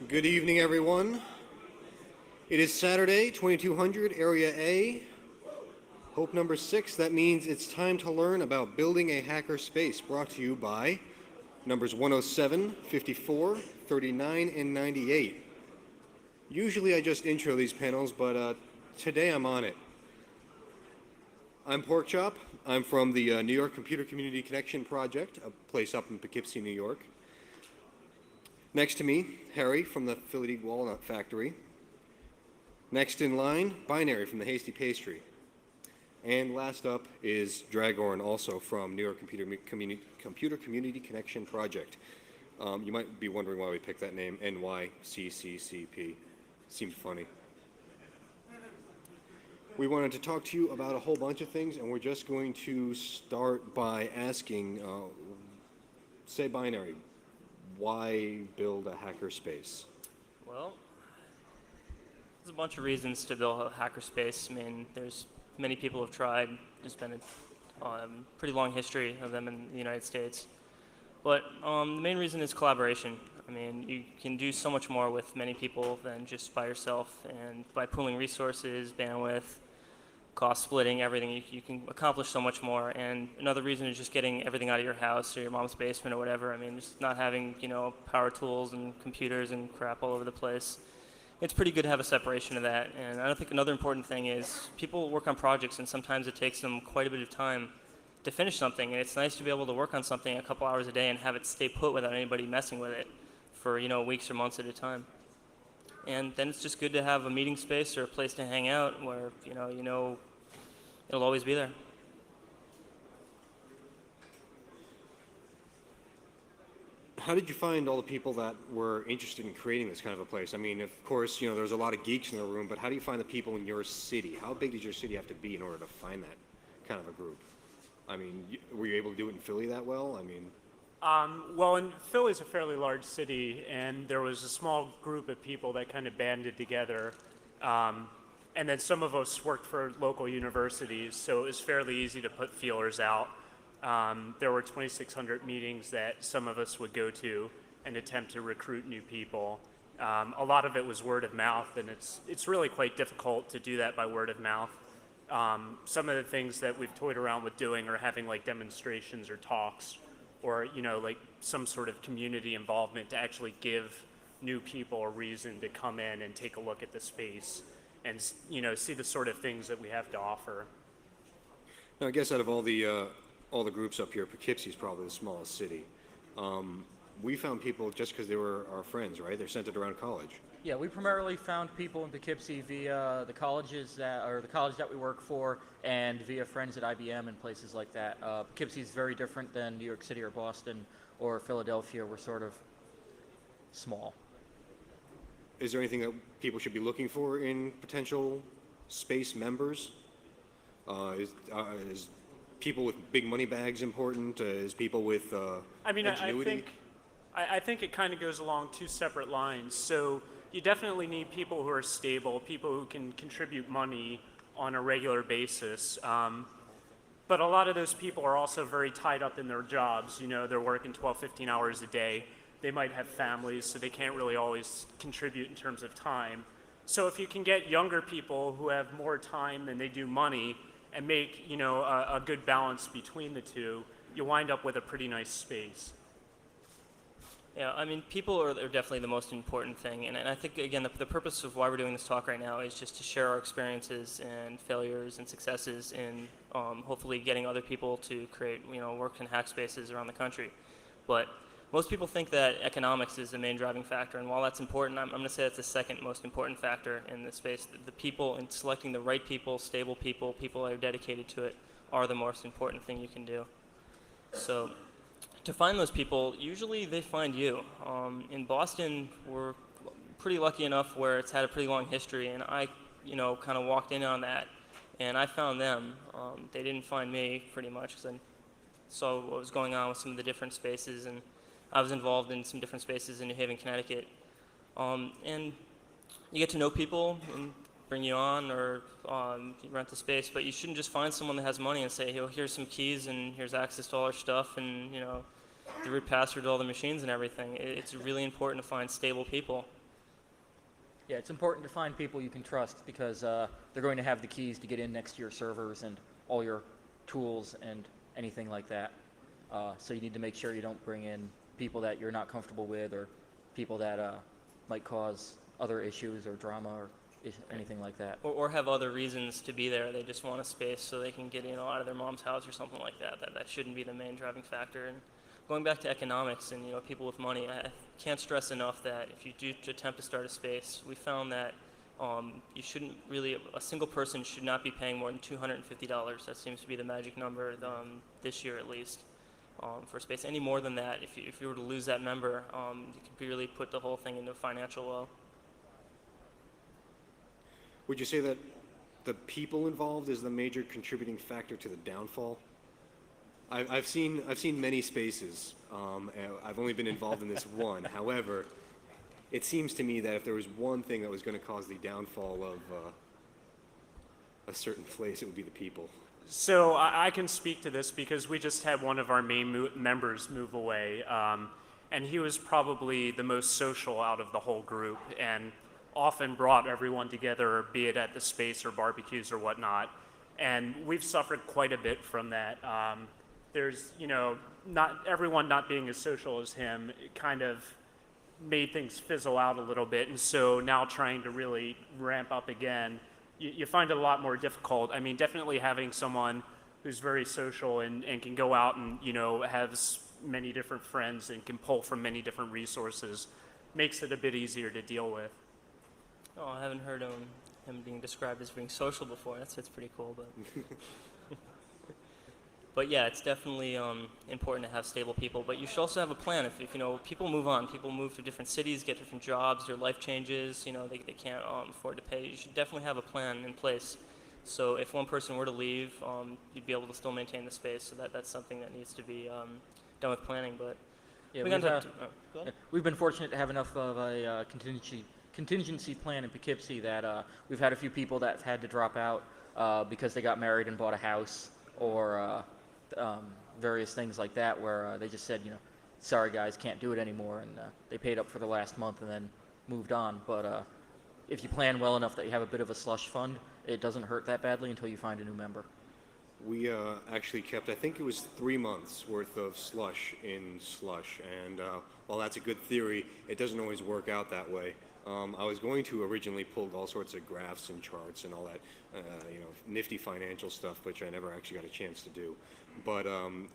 Good evening, everyone. It is Saturday, 2200, Area A. Hope number 6. That means it's time to learn about building a hacker space, brought to you by numbers 107, 54, 39, and 98. Usually I just intro these panels, but today I'm on it. I'm Porkchop. I'm from the New York Computer Community Connection Project, a place up in Poughkeepsie, New York. Next to me, Harry from the Philly Walnut Factory. Next in line, Binary from the Hasty Pastry. And last up is Dragorn, also from New York Computer Community Connection Project. You might be wondering why we picked that name, NYCCCP. Seemed funny. We wanted to talk to you about a whole bunch of things, and we're just going to start by asking, say Binary, why build a hackerspace? Well, there's a bunch of reasons to build a hackerspace. I mean, there's many people have tried. There's been a pretty long history of them in the United States. But the main reason is collaboration. I mean, you can do so much more with many people than just by yourself. And by pooling resources, bandwidth, cost splitting, everything, you can accomplish so much more. And another reason is just getting everything out of your house or your mom's basement or whatever. I mean, just not having, power tools and computers and crap all over the place. It's pretty good to have a separation of that. And I think another important thing is people work on projects, and sometimes it takes them quite a bit of time to finish something. And it's nice to be able to work on something a couple hours a day and have it stay put without anybody messing with it for, weeks or months at a time. And then it's just good to have a meeting space or a place to hang out where, it'll always be there. How did you find all the people that were interested in creating this kind of a place? I mean, of course, there's a lot of geeks in the room, but how do you find the people in your city? How big does your city have to be in order to find that kind of a group? I mean, were you able to do it in Philly that well? I mean... Well, Philly's a fairly large city, and there was a small group of people that kind of banded together. And then some of us worked for local universities, so it was fairly easy to put feelers out. There were 2,600 meetings that some of us would go to and attempt to recruit new people. A lot of it was word of mouth, and it's really quite difficult to do that by word of mouth. Some of the things that we've toyed around with doing are having like demonstrations or talks, or like some sort of community involvement to actually give new people a reason to come in and take a look at the space and see the sort of things that we have to offer. Now, I guess out of all the groups up here, Poughkeepsie is probably the smallest city. We found people just because they were our friends, right? They're centered around college. Yeah, we primarily found people in Poughkeepsie via the colleges the college that we work for, and via friends at IBM and places like that. Poughkeepsie is very different than New York City or Boston or Philadelphia. We're sort of small. Is there anything that people should be looking for in potential space members? Is people with big money bags important? Is people with ingenuity? I think it kind of goes along two separate lines. So you definitely need people who are stable, people who can contribute money on a regular basis. But a lot of those people are also very tied up in their jobs. They're working 12, 15 hours a day. They might have families, so they can't really always contribute in terms of time. So if you can get younger people who have more time than they do money and make, a good balance between the two, you wind up with a pretty nice space. Yeah, I mean, people are definitely the most important thing. And I think, again, the purpose of why we're doing this talk right now is just to share our experiences and failures and successes in hopefully getting other people to create, work in hack spaces around the country. But most people think that economics is the main driving factor, and while that's important, I'm going to say that's the second most important factor in this space. The people, and selecting the right people, stable people, people that are dedicated to it, are the most important thing you can do. So to find those people, usually they find you. In Boston, we're pretty lucky enough where it's had a pretty long history, and I, kind of walked in on that, and I found them. They didn't find me, pretty much, because I saw what was going on with some of the different spaces, and I was involved in some different spaces in New Haven, Connecticut. And you get to know people and bring you on, or you rent the space, but you shouldn't just find someone that has money and say, hey, well, here's some keys and here's access to all our stuff and, the root password to all the machines and everything. It's really important to find stable people Yeah, it's important to find people you can trust because they're going to have the keys to get in next to your servers and all your tools and anything like that. So you need to make sure you don't bring in people that you're not comfortable with or people that might cause other issues or drama or anything like that. Or have other reasons to be there. They just want a space so they can get out of their mom's house or something like that. That shouldn't be the main driving factor. And going back to economics and people with money, I can't stress enough that if you do attempt to start a space, we found that you shouldn't really, a single person should not be paying more than $250. That seems to be the magic number this year at least for space. Any more than that, if you were to lose that member, you could really put the whole thing into financial woe. Would you say that the people involved is the major contributing factor to the downfall? I've seen many spaces. And I've only been involved in this one. However, it seems to me that if there was one thing that was going to cause the downfall of a certain place, it would be the people. So I can speak to this because we just had one of our main members move away, and he was probably the most social out of the whole group and often brought everyone together, be it at the space or barbecues or whatnot. And we've suffered quite a bit from that. There's, not everyone not being as social as him, it kind of made things fizzle out a little bit. And so now trying to really ramp up again, you find it a lot more difficult. I mean, definitely having someone who's very social and can go out and, has many different friends and can pull from many different resources makes it a bit easier to deal with. Oh, I haven't heard him being described as being social before. That's pretty cool, but but yeah, it's definitely important to have stable people. But you should also have a plan. If people move on, people move to different cities, get different jobs, their life changes. They can't afford to pay. You should definitely have a plan in place. So if one person were to leave, you'd be able to still maintain the space. So that's something that needs to be done with planning. But Yeah, we we've, got to. Go ahead. we've been fortunate to have enough of a contingency plan in Poughkeepsie that we've had a few people that have had to drop out because they got married and bought a house or various things like that where they just said, sorry guys, can't do it anymore, and they paid up for the last month and then moved on. But if you plan well enough that you have a bit of a slush fund, it doesn't hurt that badly until you find a new member. We actually kept, I think it was 3 months worth of slush in slush, and while that's a good theory, it doesn't always work out that way. I was going to originally pull all sorts of graphs and charts and all that, nifty financial stuff, which I never actually got a chance to do. But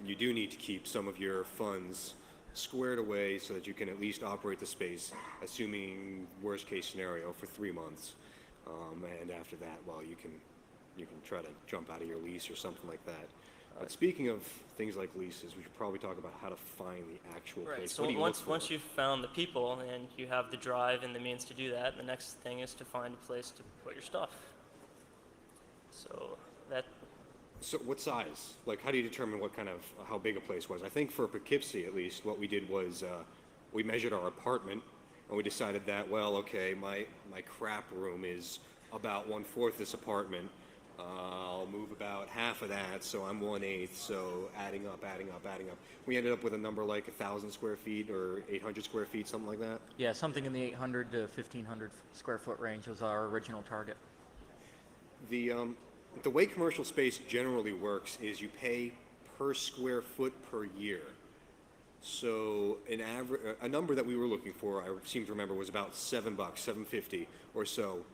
you do need to keep some of your funds squared away so that you can at least operate the space, assuming worst case scenario, for 3 months. And after that, well, you can try to jump out of your lease or something like that. But speaking of things like leases, we should probably talk about how to find the actual Right. place. So What do you look once for? you've found the people and you have the drive and the means to do that, the next thing is to find a place to put your stuff. So So what size? Like, how do you determine how big a place was? I think for Poughkeepsie, at least, what we did was we measured our apartment, and we decided that, well, okay, my crap room is about 1/4 this apartment. I'll move about half of that, so I'm 1/8. So adding up. We ended up with a number like 1,000 square feet or 800 square feet, something like that. Yeah, something in the 800 to 1,500 square foot range was our original target. The way commercial space generally works is you pay per square foot per year. So a number that we were looking for, I seem to remember, was about $7, $7.50 or so,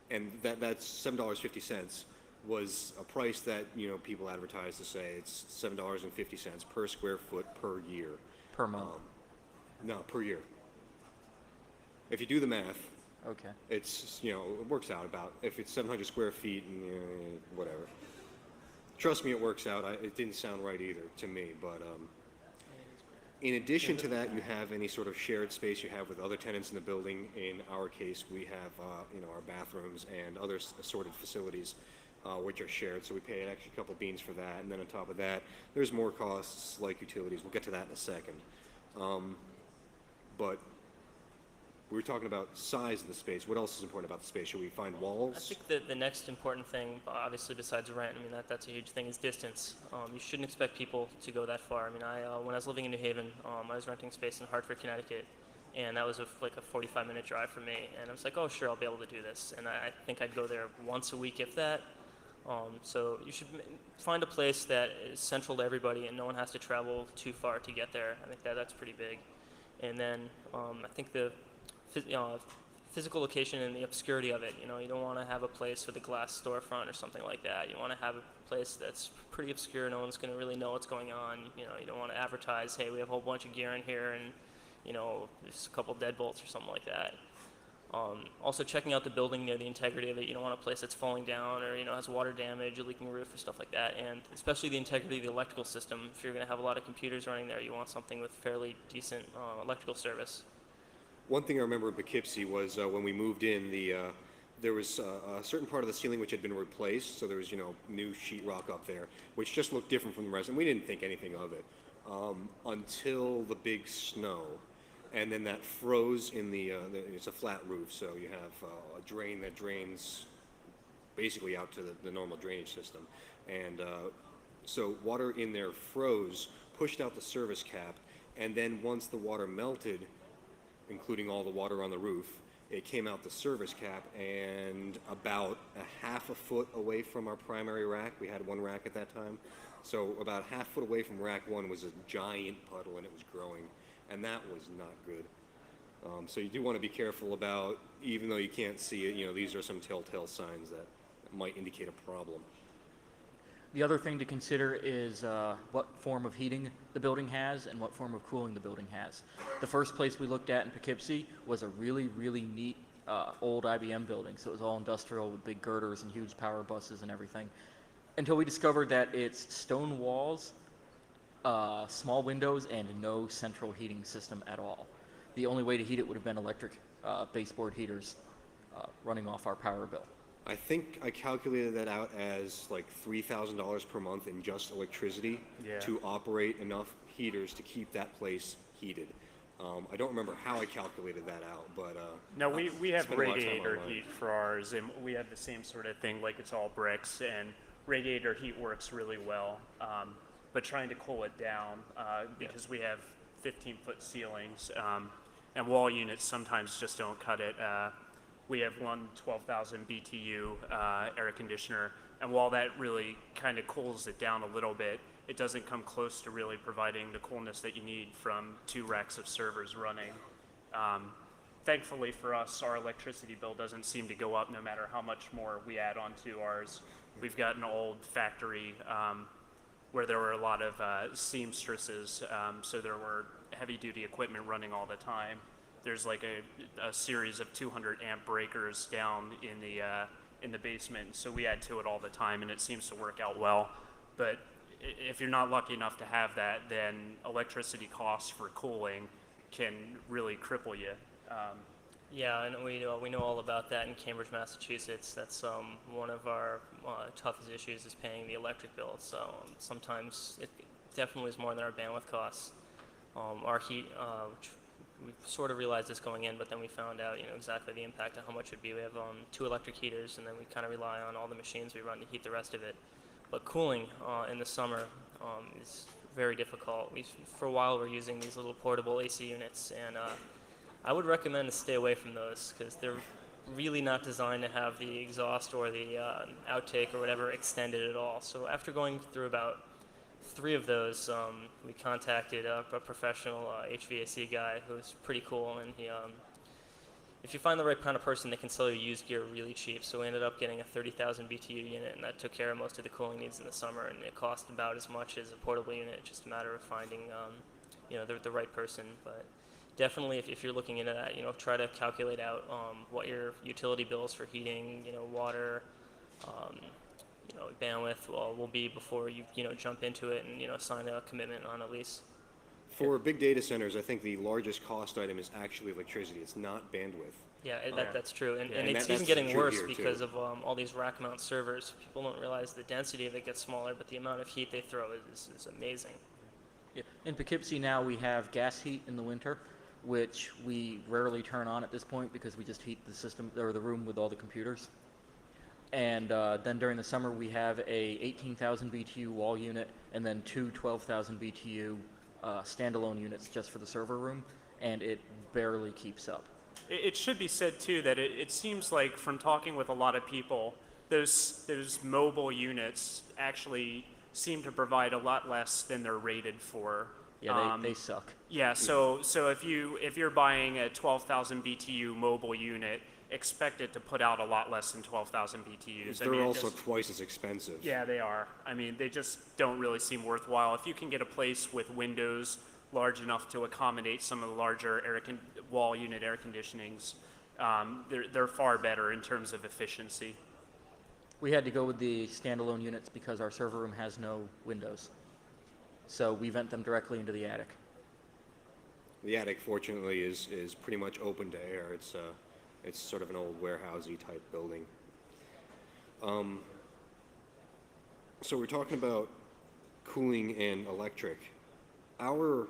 and that's $7.50 was a price that people advertised to say it's $7.50 per square foot per year. Per month. No, per year. If you do the math, Okay. it's, it works out about, if it's 700 square feet and whatever. Trust me, it works out. It didn't sound right either to me, but in addition to that, you have any sort of shared space you have with other tenants in the building. In our case, we have, our bathrooms and other assorted facilities, which are shared, so we pay an extra couple beans for that, and then on top of that, there's more costs like utilities. We'll get to that in a second. But we were talking about size of the space. What else is important about the space? Should we find I walls? think that the next important thing, obviously besides rent, I mean that's a huge thing, is distance. You shouldn't expect people to go that far. I mean, when I was living in New Haven, I was renting space in Hartford, Connecticut, and that was like a 45-minute drive for me. And I was like, oh, sure, I'll be able to do this. And I think I'd go there once a week, if that. So you should find a place that is central to everybody and no one has to travel too far to get there. I think that's pretty big. And then I think the physical location and the obscurity of it. You don't want to have a place with a glass storefront or something like that. You want to have a place that's pretty obscure. No one's going to really know what's going on. You don't want to advertise, hey, we have a whole bunch of gear in here and there's a couple deadbolts or something like that. Also checking out the building, the integrity of it. You don't want a place that's falling down or has water damage, a leaking roof or stuff like that. And especially the integrity of the electrical system. If you're going to have a lot of computers running there, you want something with fairly decent electrical service. One thing I remember in Poughkeepsie was when we moved in, there was a certain part of the ceiling which had been replaced, so there was new sheetrock up there, which just looked different from the rest, and we didn't think anything of it until the big snow. And then that froze in it's a flat roof, so you have a drain that drains basically out to the normal drainage system. And so water in there froze, pushed out the service cap, and then once the water melted, including all the water on the roof, it came out the service cap, and about a half a foot away from our primary rack, we had one rack at that time, so about a half foot away from rack one was a giant puddle, and it was growing. And that was not good. So you do want to be careful about, even though you can't see it, these are some telltale signs that might indicate a problem. The other thing to consider is what form of heating the building has and what form of cooling the building has. The first place we looked at in Poughkeepsie was a really, really neat old IBM building. So it was all industrial with big girders and huge power buses and everything. Until we discovered that it's stone walls, small windows, and no central heating system at all. The only way to heat it would have been electric baseboard heaters running off our power bill. I think I calculated that out as like $3,000 per month in just electricity to operate enough heaters to keep that place heated. I don't remember how I calculated that out, but No, we have spent a lot of time radiator online. heat for ours, and we have the same sort of thing, like it's all bricks, and radiator heat works really well. But trying to cool it down because we have 15-foot ceilings and wall units sometimes just don't cut it. We have one 12,000 BTU air conditioner, and while that really kind of cools it down a little bit, it doesn't come close to really providing the coolness that you need from 2 racks of servers running. Thankfully for us, our electricity bill doesn't seem to go up no matter how much more we add onto ours. We've got an old factory where there were a lot of seamstresses, so there were heavy-duty equipment running all the time. There's like a series of 200 amp breakers down in the basement, so we add to it all the time, and it seems to work out well. But if you're not lucky enough to have that, then electricity costs for cooling can really cripple you. Yeah, and we know all about that in Cambridge, Massachusetts. That's one of our toughest issues is paying the electric bill. So sometimes it definitely is more than our bandwidth costs. Our heat, which we sort of realized this going in, but then we found out exactly the impact of how much it would be. We have 2 electric heaters, and then we kind of rely on all the machines we run to heat the rest of it. But cooling in the summer is very difficult. For a while, we're using these little portable AC units, and I would recommend to stay away from those because they're really not designed to have the exhaust or the outtake or whatever extended at all. So after going through about 3 of those, we contacted a professional HVAC guy who's pretty cool, and he, if you find the right kind of person, they can sell you used gear really cheap. So we ended up getting a 30,000 BTU unit, and that took care of most of the cooling needs in the summer, and it cost about as much as a portable unit. It's just a matter of finding the right person. But definitely, if you're looking into that, try to calculate out what your utility bills for heating, water, bandwidth will be before you jump into it and sign a commitment on a lease. For big data centers, I think the largest cost item is actually electricity. It's not bandwidth. Yeah, that's true, and and it's that's even getting true worse here, because too. of all these rack mount servers. People don't realize the density of it gets smaller, but the amount of heat they throw is amazing. Yeah. In Poughkeepsie now we have gas heat in the winter, which we rarely turn on at this point because we just heat the system or the room with all the computers. And then during the summer we have a 18,000 BTU wall unit and then 2 12,000 BTU standalone units just for the server room, and it barely keeps up. It should be said too that it seems like from talking with a lot of people, those mobile units actually seem to provide a lot less than they're rated for. Yeah, they suck. Yeah, so if you're buying a 12,000 BTU mobile unit, expect it to put out a lot less than 12,000 BTUs. They're also twice as expensive. Yeah, they are. I mean, they just don't really seem worthwhile. If you can get a place with windows large enough to accommodate some of the larger wall unit air conditionings, they're far better in terms of efficiency. We had to go with the standalone units because our server room has no windows. So we vent them directly into the attic. The attic, fortunately, is pretty much open to air. It's sort of an old warehousey type building. So we're talking about cooling and electric. Our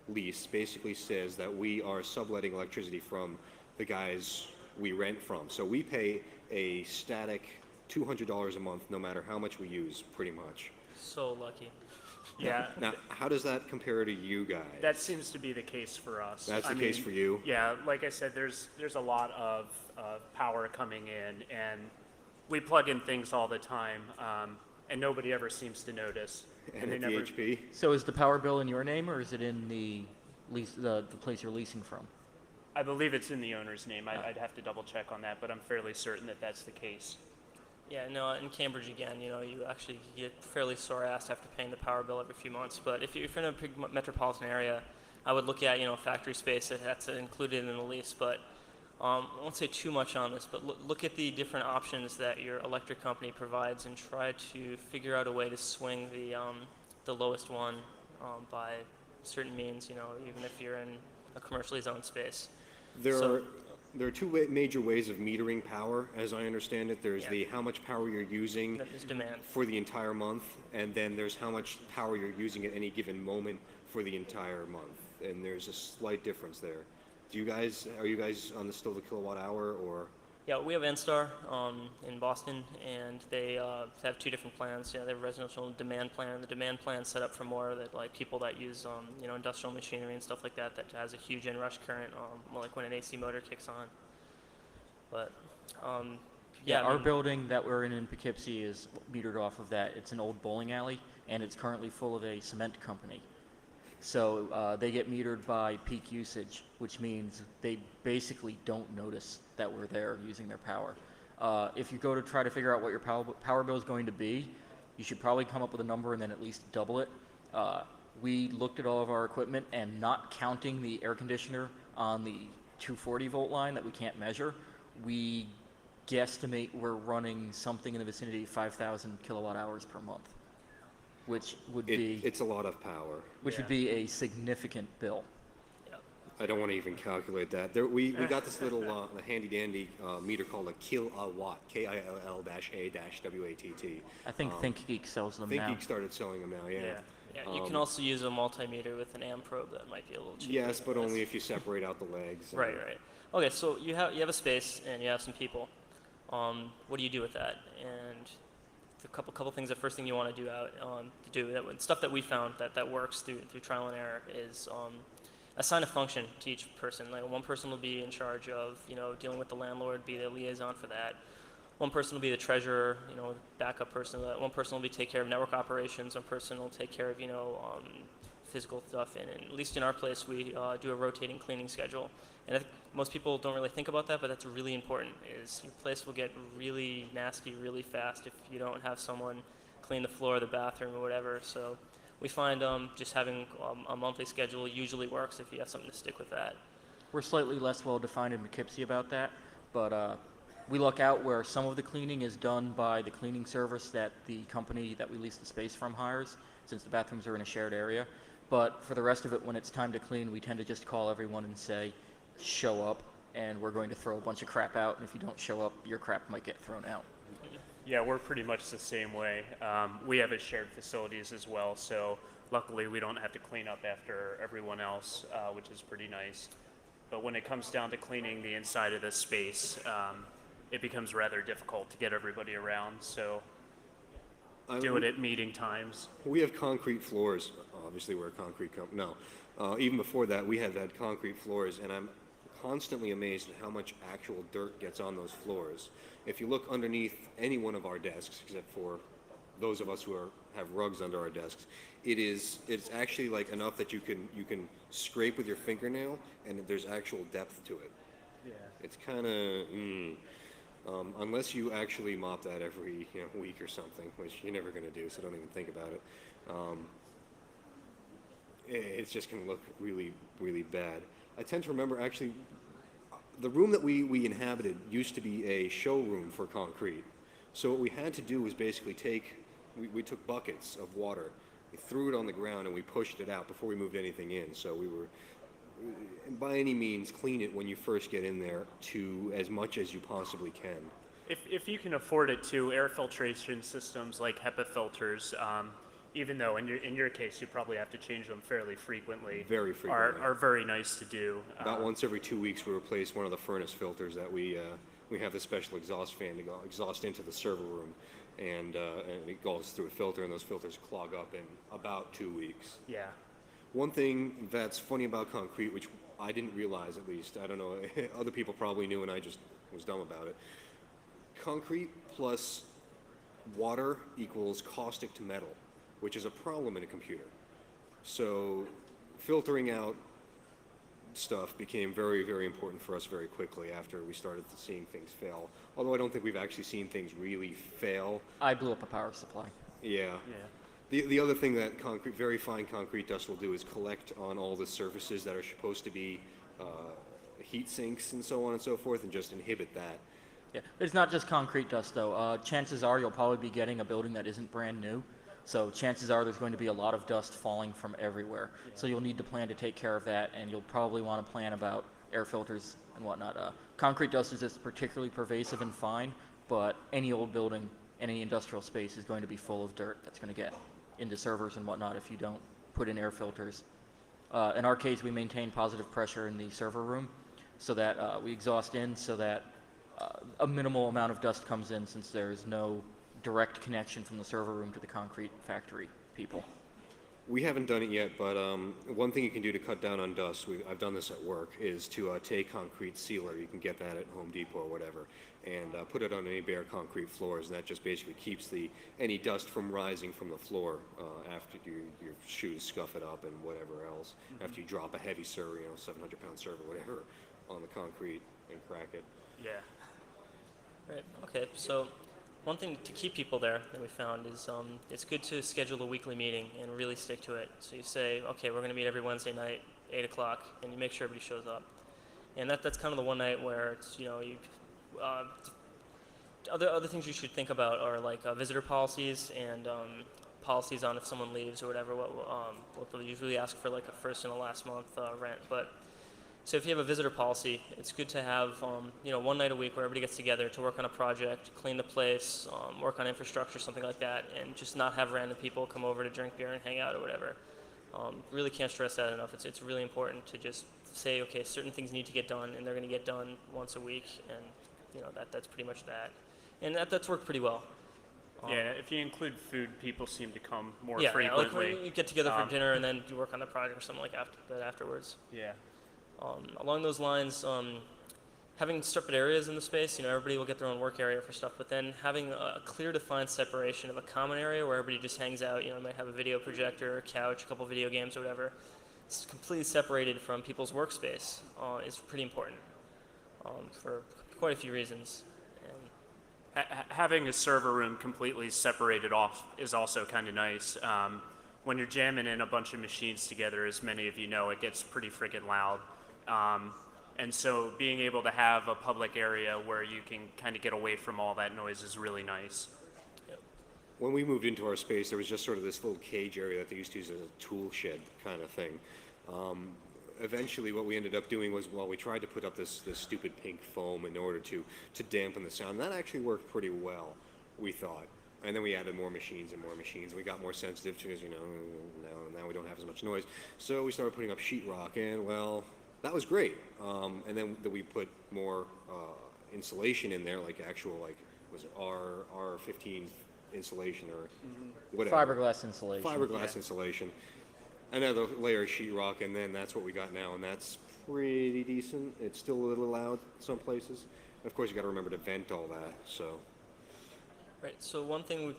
lease basically says that we are subletting electricity from the guys we rent from. So we pay a static $200 a month no matter how much we use, pretty much. So lucky. Yeah, Now, how does that compare to you guys? that seems to be the case for us. That's the I case mean, for you? Yeah, like I said, there's a lot of power coming in, and we plug in things all the time, and nobody ever seems to notice. And they at never. DHP? So is the power bill in your name, or is it in the lease, the place you're leasing from? I believe it's in the owner's name. I'd have to double check on that, but I'm fairly certain that that's the case. Yeah, no, in Cambridge again, you actually get fairly sore ass after paying the power bill every few months. But if you're in a big metropolitan area, I would look at, factory space that's included in the lease. But I won't say too much on this, but look at the different options that your electric company provides and try to figure out a way to swing the lowest one by certain means, even if you're in a commercially zoned space. There are two major ways of metering power, as I understand it. There's the how much power you're using There's demand. for the entire month, and then there's how much power you're using at any given moment for the entire month. And there's a slight difference there. Are you guys on still the kilowatt hour, or? Yeah, we have Enstar in Boston, and they have two different plans. Yeah, they have a residential demand plan. The demand plan set up for more that like people that use industrial machinery and stuff like that has a huge inrush current, like when an AC motor kicks on. But yeah, Our building that we're in Poughkeepsie is metered off of that. It's an old bowling alley, and it's currently full of a cement company. So they get metered by peak usage, which means they basically don't notice that we're there using their power. If you go to try to figure out what your power bill is going to be, you should probably come up with a number and then at least double it. We looked at all of our equipment, and not counting the air conditioner on the 240 volt line that we can't measure, we guesstimate we're running something in the vicinity of 5,000 kilowatt hours per month, which would It's a lot of power. would be a significant bill. I don't want to even calculate that. We got this little handy dandy meter called a kilowatt, KILL-A-WATT. I think ThinkGeek sells them now. ThinkGeek started selling them now, yeah. Yeah, you can also use a multimeter with an amp probe that might be a little cheaper. Yes, but only if you separate out the legs. Right. Okay, so you have a space and you have some people. What do you do with that? And a couple things. The first thing you want to do stuff that we found that works through trial and error is assign a function to each person. Like one person will be in charge of dealing with the landlord, be the liaison for that. One person will be the treasurer, backup person. One person will take care of network operations. One person will take care of physical stuff. And at least in our place, we do a rotating cleaning schedule. And I think most people don't really think about that, but that's really important. Is your place will get really nasty really fast if you don't have someone clean the floor, the bathroom, or whatever. So we find just having a monthly schedule usually works if you have something to stick with that. We're slightly less well defined in Poughkeepsie about that, but we look out where some of the cleaning is done by the cleaning service that the company that we lease the space from hires, since the bathrooms are in a shared area. But for the rest of it, when it's time to clean, we tend to just call everyone and say, show up, and we're going to throw a bunch of crap out, and if you don't show up, your crap might get thrown out. Yeah, we're pretty much the same way. We have a shared facilities as well, so luckily we don't have to clean up after everyone else, which is pretty nice. But when it comes down to cleaning the inside of the space, it becomes rather difficult to get everybody around. So do it at meeting times. We have concrete floors. Obviously, we're a concrete company. No, even before that, we have had concrete floors, and I'm constantly amazed at how much actual dirt gets on those floors. If you look underneath any one of our desks, except for those of us who have rugs under our desks, it's actually like enough that you can scrape with your fingernail, and there's actual depth to it. Yeah. It's kind of unless you actually mop that every week or something, which you're never going to do, so don't even think about it. It's just going to look really, really bad. I tend to remember actually the room that we inhabited used to be a showroom for concrete. So what we had to do was basically we took buckets of water, we threw it on the ground, and we pushed it out before we moved anything in. So we were, by any means, clean it when you first get in there to as much as you possibly can. If you can afford it too, air filtration systems like HEPA filters, even though in your case you probably have to change them fairly frequently, Very frequently. are very nice to do. About once every 2 weeks, we replace one of the furnace filters that we have the special exhaust fan to go exhaust into the server room, and it goes through a filter, and those filters clog up in about 2 weeks. Yeah. One thing that's funny about concrete, which I didn't realize at least, I don't know, other people probably knew and I just was dumb about it. Concrete plus water equals caustic to metal, which is a problem in a computer. So filtering out stuff became very, very important for us very quickly after we started seeing things fail. Although I don't think we've actually seen things really fail. I blew up a power supply. Yeah. Yeah. The other thing that very fine concrete dust will do is collect on all the surfaces that are supposed to be heat sinks and so on and so forth, and just inhibit that. Yeah, it's not just concrete dust though. Chances are you'll probably be getting a building that isn't brand new. So chances are there's going to be a lot of dust falling from everywhere. Yeah. So you'll need to plan to take care of that, and you'll probably want to plan about air filters and whatnot. Concrete dust is just particularly pervasive and fine, but any old building, any industrial space is going to be full of dirt that's going to get into servers and whatnot if you don't put in air filters. In our case, we maintain positive pressure in the server room so that we exhaust in so that a minimal amount of dust comes in, since there is no direct connection from the server room to the concrete factory people. We haven't done it yet, but one thing you can do to cut down on dust, I've done this at work, is to take concrete sealer. You can get that at Home Depot or whatever, and put it on any bare concrete floors, and that just basically keeps any dust from rising from the floor after your shoes scuff it up and whatever else. Mm-hmm. After you drop a heavy server, 700-pound server, whatever, on the concrete and crack it. Yeah. Right. Okay. So one thing to keep people there that we found is it's good to schedule a weekly meeting and really stick to it. So you say, okay, we're going to meet every Wednesday night, 8 o'clock, and you make sure everybody shows up. And that's kind of the one night where it's, other things you should think about are like visitor policies and policies on if someone leaves or whatever. What they'll usually ask for, like a first and a last month rent. But so if you have a visitor policy, it's good to have one night a week where everybody gets together to work on a project, clean the place, work on infrastructure, something like that, and just not have random people come over to drink beer and hang out or whatever. Really can't stress that enough. It's really important to just say, okay, certain things need to get done, and they're going to get done once a week, and that's pretty much that. And that's worked pretty well. Yeah, if you include food, people seem to come more frequently. Yeah, like you get together for dinner and then you work on the project or something like that afterwards. Yeah. Along those lines, having separate areas in the space, everybody will get their own work area for stuff, but then having a clear defined separation of a common area where everybody just hangs out, might have a video projector, a couch, a couple video games or whatever. It's completely separated from people's workspace is pretty important for quite a few reasons. Having a server room completely separated off is also kind of nice. When you're jamming in a bunch of machines together, as many of you know, it gets pretty freaking loud. And so being able to have a public area where you can kind of get away from all that noise is really nice. When we moved into our space, there was just sort of this little cage area that they used to use as a tool shed kind of thing. Eventually, what we ended up doing was, we tried to put up this stupid pink foam in order to dampen the sound. That actually worked pretty well, we thought. And then we added more machines and more machines. We got more sensitive to, now we don't have as much noise. So we started putting up sheetrock, and that was great. And then we put more insulation in there, like actual, was it R15 insulation or whatever. Fiberglass insulation. Fiberglass insulation. Another layer of sheetrock, and then that's what we got now, and that's pretty decent. It's still a little loud some places. Of course, you got to remember to vent all that. So Right. So one thing we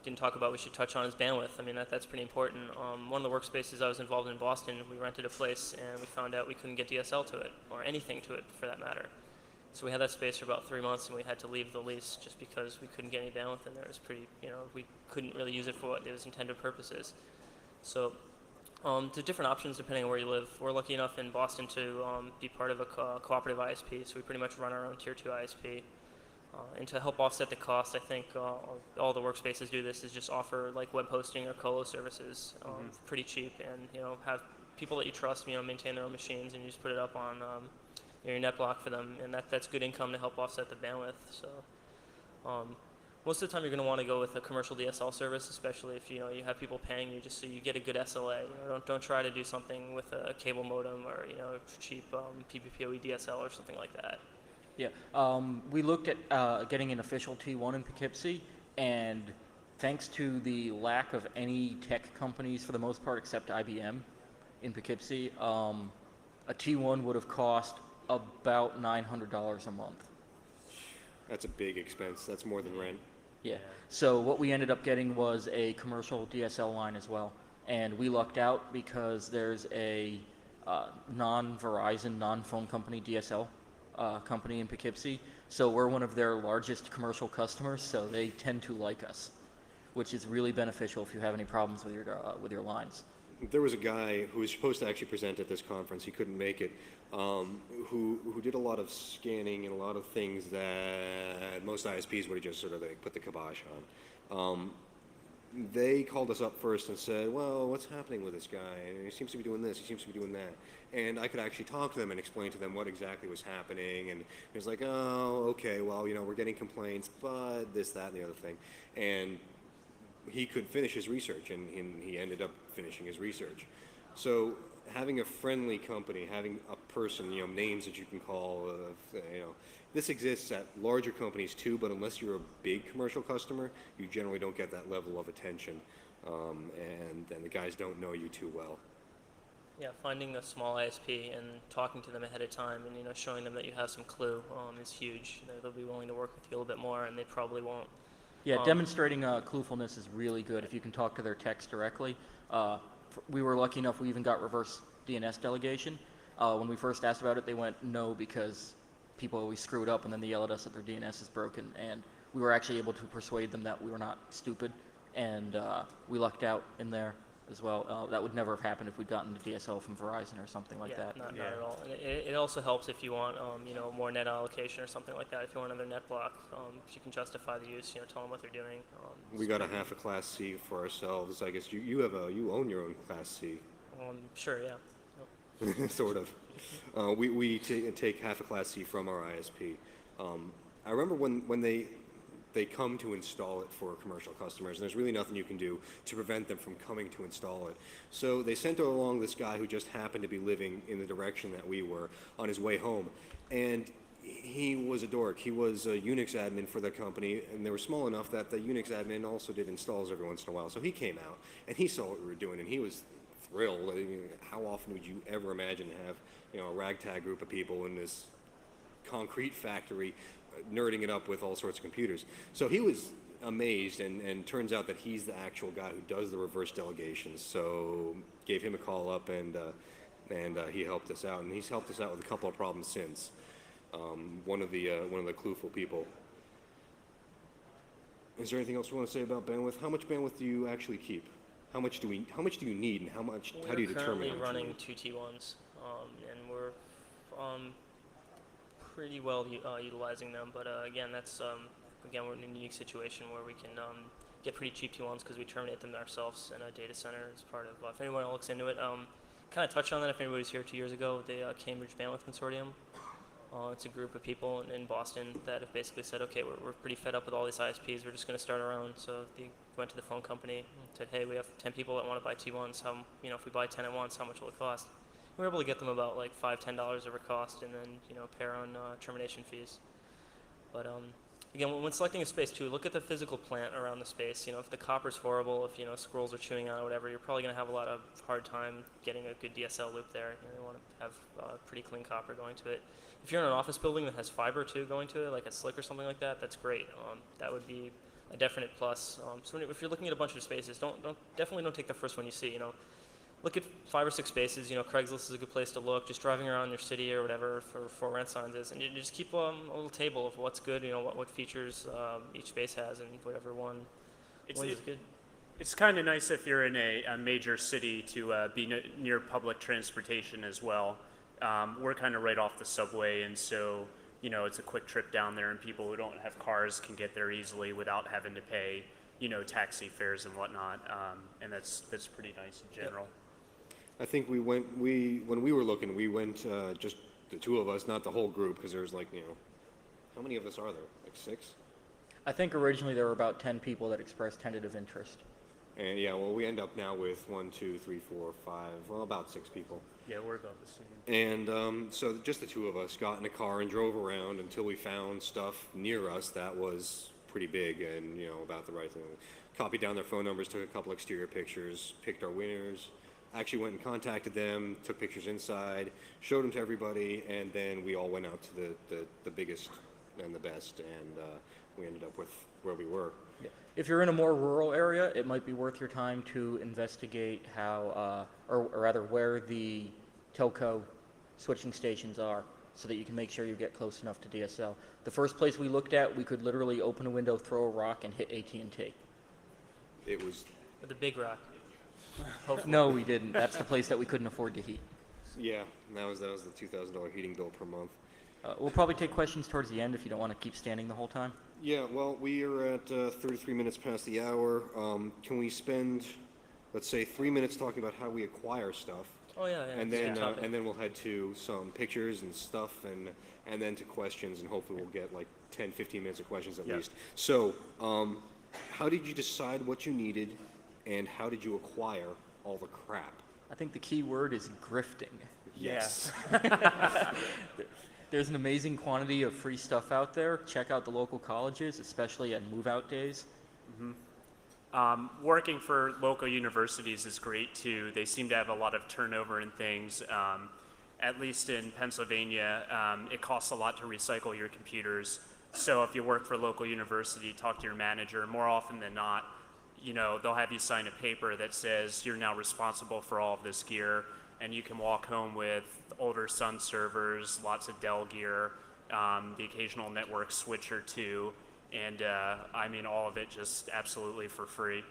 didn't talk about, we should touch on is bandwidth. I mean, that's pretty important. One of the workspaces I was involved in Boston, we rented a place and we found out we couldn't get DSL to it or anything to it for that matter. So we had that space for about 3 months and we had to leave the lease just because we couldn't get any bandwidth in there. It was pretty, we couldn't really use it for what it was intended purposes. So there's different options depending on where you live. We're lucky enough in Boston to be part of a cooperative ISP, so we pretty much run our own Tier 2 ISP. And to help offset the cost, I think all the workspaces do this is just offer like web hosting or colo services pretty cheap, and have people that you trust maintain their own machines, and you just put it up on your NetBlock for them, and that's good income to help offset the bandwidth. So most of the time you're going to want to go with a commercial DSL service, especially if you have people paying you just so you get a good SLA. Don't try to do something with a cable modem or cheap PPPoE DSL or something like that. Yeah, we looked at getting an official T1 in Poughkeepsie, and thanks to the lack of any tech companies for the most part except IBM in Poughkeepsie, a T1 would have cost about $900 a month. that's a big expense. That's more than rent. Yeah, so what we ended up getting was a commercial DSL line as well, and we lucked out because there's a non-Verizon, non-phone company DSL company in Poughkeepsie, so we're one of their largest commercial customers, so they tend to like us, which is really beneficial if you have any problems with your lines. There was a guy who was supposed to actually present at this conference. He couldn't make it. Who did a lot of scanning and a lot of things that most ISPs would have just sort of put the kibosh on. They called us up first and said, well, what's happening with this guy? He seems to be doing this, he seems to be doing that. And I could actually talk to them and explain to them what exactly was happening. And he was like, oh, okay, well, we're getting complaints, but this, that, and the other thing. And he could finish his research, and he ended up finishing his research. So having a friendly company, having a person, names that you can call, this exists at larger companies too, but unless you're a big commercial customer, you generally don't get that level of attention, and the guys don't know you too well. Yeah, finding a small ISP and talking to them ahead of time and showing them that you have some clue is huge. They'll be willing to work with you a little bit more, and they probably won't. Yeah, demonstrating cluefulness is really good if you can talk to their techs directly. We were lucky enough we even got reverse DNS delegation. When we first asked about it, they went no because people always screw it up, and then they yell at us that their DNS is broken. And we were actually able to persuade them that we were not stupid, and we lucked out in there as well. That would never have happened if we'd gotten the DSL from Verizon or something like that. Not at all. And it also helps if you want, more net allocation or something like that. If you want another net block, if you can justify the use, tell them what they're doing. We got a half a Class C for ourselves. I guess you own your own Class C. Sure, yeah. Sort of. We take half a Class C from our ISP. I remember when they come to install it for commercial customers, and there's really nothing you can do to prevent them from coming to install it. So they sent along this guy who just happened to be living in the direction that we were on his way home. And he was a dork. He was a Unix admin for the company, and they were small enough that the Unix admin also did installs every once in a while. So he came out, and he saw what we were doing, and he was thrilled. I mean, how often would you ever imagine to have a ragtag group of people in this concrete factory nerding it up with all sorts of computers? So he was amazed, and turns out that he's the actual guy who does the reverse delegations. So gave him a call up, and he helped us out, and he's helped us out with a couple of problems since. One of the clueful people. Is there anything else you want to say about bandwidth? How much bandwidth do you actually keep? How much do you need, and how do you determine? We're currently how much running you need? 2 T1s, and we're pretty well utilizing them. But again, that's we're in a unique situation where we can get pretty cheap T1s because we terminate them ourselves in a data center as part of. If anyone looks into it, kind of touched on that. If anybody was here 2 years ago, the Cambridge Bandwidth Consortium. It's a group of people in Boston that have basically said, okay, we're pretty fed up with all these ISPs. We're just going to start our own. So they went to the phone company and said, hey, we have 10 people that want to buy T1s. If we buy 10 at once, how much will it cost? We were able to get them about like $5, $10 over cost, and then pay our own termination fees. But again, when selecting a space too, look at the physical plant around the space. You know, if the copper's horrible, if, you know, squirrels are chewing on it or whatever, you're probably going to have a lot of hard time getting a good DSL loop there. You want to have pretty clean copper going to it. If you're in an office building that has fiber too going to it, like a SLIC or something like that, that's great. That would be a definite plus. So if you're looking at a bunch of spaces, definitely don't take the first one you see. You know, look at 5 or 6 spaces. You know, Craigslist is a good place to look. Just driving around your city or whatever for rent signs is, and you just keep a little table of what's good. You know, what features each space has, and whatever one is good. It's kind of nice if you're in a major city to be near public transportation as well. We're kind of right off the subway, and so, you know, it's a quick trip down there, and people who don't have cars can get there easily without having to pay, you know, taxi fares and whatnot. And that's pretty nice in general. I think when we were looking, we went just the 2 of us, not the whole group, because there's like, you know, how many of us are there? Like 6? I think originally there were about 10 people that expressed tentative interest. And yeah, well, we end up now with 1, 2, 3, 4, 5, well, about 6 people. Yeah, we're about the same. And so just the 2 of us got in a car and drove around until we found stuff near us that was pretty big and, you know, about the right thing. Copied down their phone numbers, took a couple exterior pictures, picked our winners, actually went and contacted them, took pictures inside, showed them to everybody, and then we all went out to the biggest and the best, and we ended up with where we were. Yeah. If you're in a more rural area, it might be worth your time to investigate how, or rather where the telco switching stations are, so that you can make sure you get close enough to DSL. The first place we looked at, we could literally open a window, throw a rock, and hit AT&T. It was, With the big rock. No, we didn't. That's the place that we couldn't afford to heat. yeah, that was the $2,000 heating bill per month. We'll probably take questions towards the end if you don't want to keep standing the whole time. Yeah, well, we are at 33 minutes past the hour. Can we spend, let's say, 3 minutes talking about how we acquire stuff? Oh yeah, yeah. And it's a then good topic. and then we'll head to some pictures and stuff, and then to questions, and hopefully we'll get like 10, 15 minutes of questions at Yeah. least. So, how did you decide what you needed, and how did you acquire all the crap? I think the key word is grifting. Yes. There's an amazing quantity of free stuff out there. Check out the local colleges, especially at move-out days. Working for local universities is great too. They seem to have a lot of turnover in things. At least in Pennsylvania, it costs a lot to recycle your computers. So if you work for a local university, talk to your manager. More often than not, you know, they'll have you sign a paper that says you're now responsible for all of this gear, and you can walk home with older Sun servers, lots of Dell gear, the occasional network switch or two, and I mean, all of it just absolutely for free.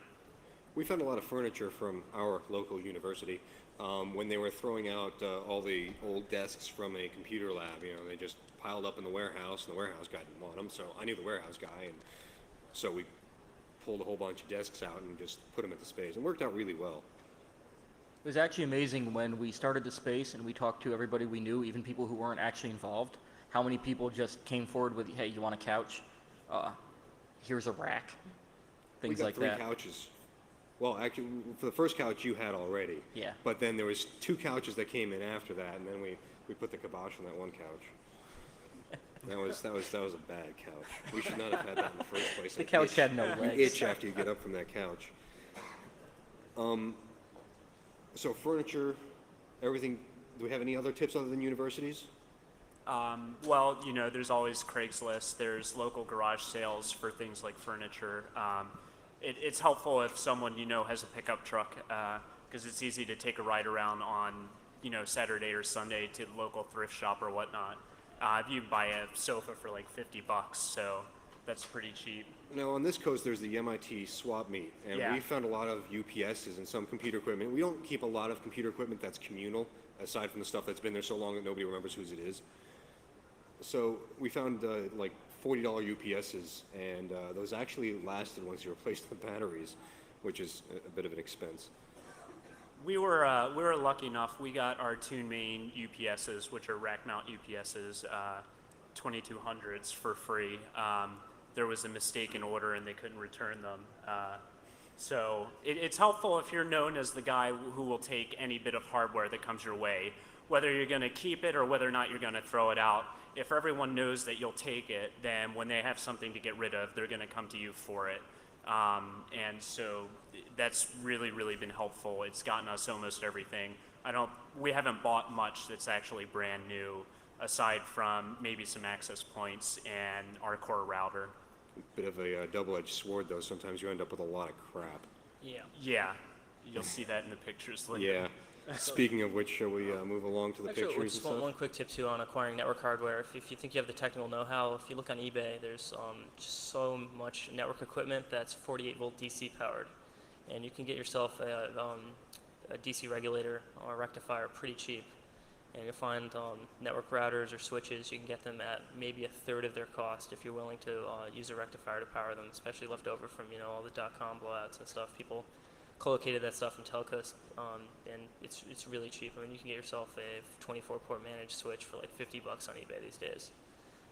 We found a lot of furniture from our local university. When they were throwing out all the old desks from a computer lab, you know, they just piled up in the warehouse, and the warehouse guy didn't want them, so I knew the warehouse guy, and so we pulled a whole bunch of desks out and just put them at the space. It worked out really well. It was actually amazing when we started the space and we talked to everybody we knew, even people who weren't actually involved, how many people just came forward with, hey, you want a couch? Here's a rack. Things like We got that. 3 couches. Well, actually, for the first couch you had already. Yeah. But then there was 2 couches that came in after that, and then we put the kibosh on that one couch. That was a bad couch. We should not have had that in the first place. The couch had no You legs. itch after you get up from that couch. So furniture, everything. Do we have any other tips other than universities? Well, you know, there's always Craigslist. There's local garage sales for things like furniture. It's helpful if someone you know has a pickup truck, because it's easy to take a ride around on, you know, Saturday or Sunday to the local thrift shop or whatnot. You can buy a sofa for like $50, so that's pretty cheap. Now, on this coast, there's the MIT swap meet, and Yeah. we found a lot of UPSs and some computer equipment. We don't keep a lot of computer equipment that's communal, aside from the stuff that's been there so long that nobody remembers whose it is. So we found like $40 UPSs, and those actually lasted once you replaced the batteries, which is a bit of an expense. We were lucky enough. We got our TuneMain UPSs, which are rack mount UPSs, 2200s for free. There was a mistaken order and they couldn't return them. So it's helpful if you're known as the guy who will take any bit of hardware that comes your way. whether you're going to keep it or whether or not you're going to throw it out. If everyone knows that you'll take it, then when they have something to get rid of, they're going to come to you for it. And so that's really, really been helpful. It's gotten us almost everything. We haven't bought much that's actually brand new, aside from maybe some access points and our core router. Bit of a double-edged sword, though. Sometimes you end up with a lot of crap. Yeah. Yeah, you'll see that in the pictures later. Yeah. Speaking of which, shall we move along to the Actually, pictures and just stuff? one quick tip too on acquiring network hardware. If you think you have the technical know-how, if you look on eBay, there's just so much network equipment that's 48 volt DC powered, and you can get yourself a DC regulator or a rectifier pretty cheap. And you'll find network routers or switches, you can get them at maybe a third of their cost if you're willing to use a rectifier to power them, especially left over from all the .com blowouts and stuff. People co-located that stuff in telcos, and it's really cheap. I mean, you can get yourself a 24-port managed switch for like $50 on eBay these days.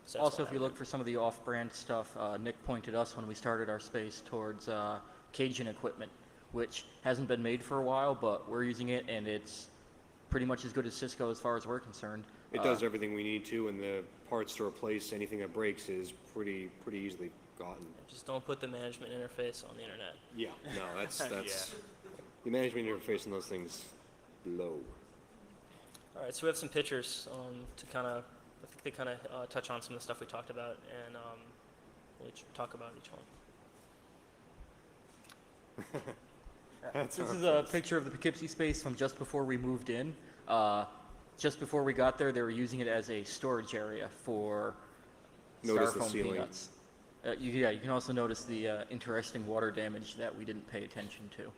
So that's Also, what if you I look for some of the off-brand stuff, Nick pointed us when we started our space towards Cajun equipment, which hasn't been made for a while, but we're using it, and it's pretty much as good as Cisco as far as we're concerned. It does everything we need to, and the parts to replace anything that breaks is pretty easily gotten. just don't put the management interface on the internet. Yeah, no, that's Yeah. the management interface on those things low. All right, so we have some pictures to kind of, I think they kind of touch on some of the stuff we talked about, and we'll talk about each one. That's This our is a picture of the Poughkeepsie space from just before we moved in. Just before we got there, they were using it as a storage area for Notice the styrofoam ceiling. peanuts. Yeah, you can also notice the interesting water damage that we didn't pay attention to.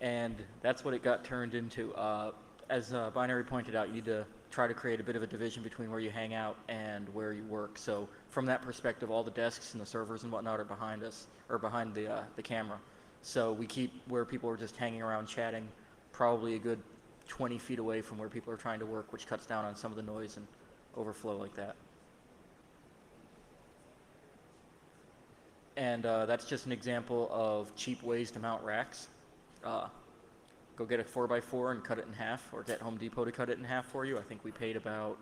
And that's what it got turned into. As Binary pointed out, you need to try to create a bit of a division between where you hang out and where you work. So from that perspective, all the desks and the servers and whatnot are behind us, or behind the camera. So we keep where people are just hanging around chatting, probably a good 20 feet away from where people are trying to work, which cuts down on some of the noise and overflow like that. And that's just an example of cheap ways to mount racks. Go get a 4x4 and cut it in half, or get Home Depot to cut it in half for you. I think we paid about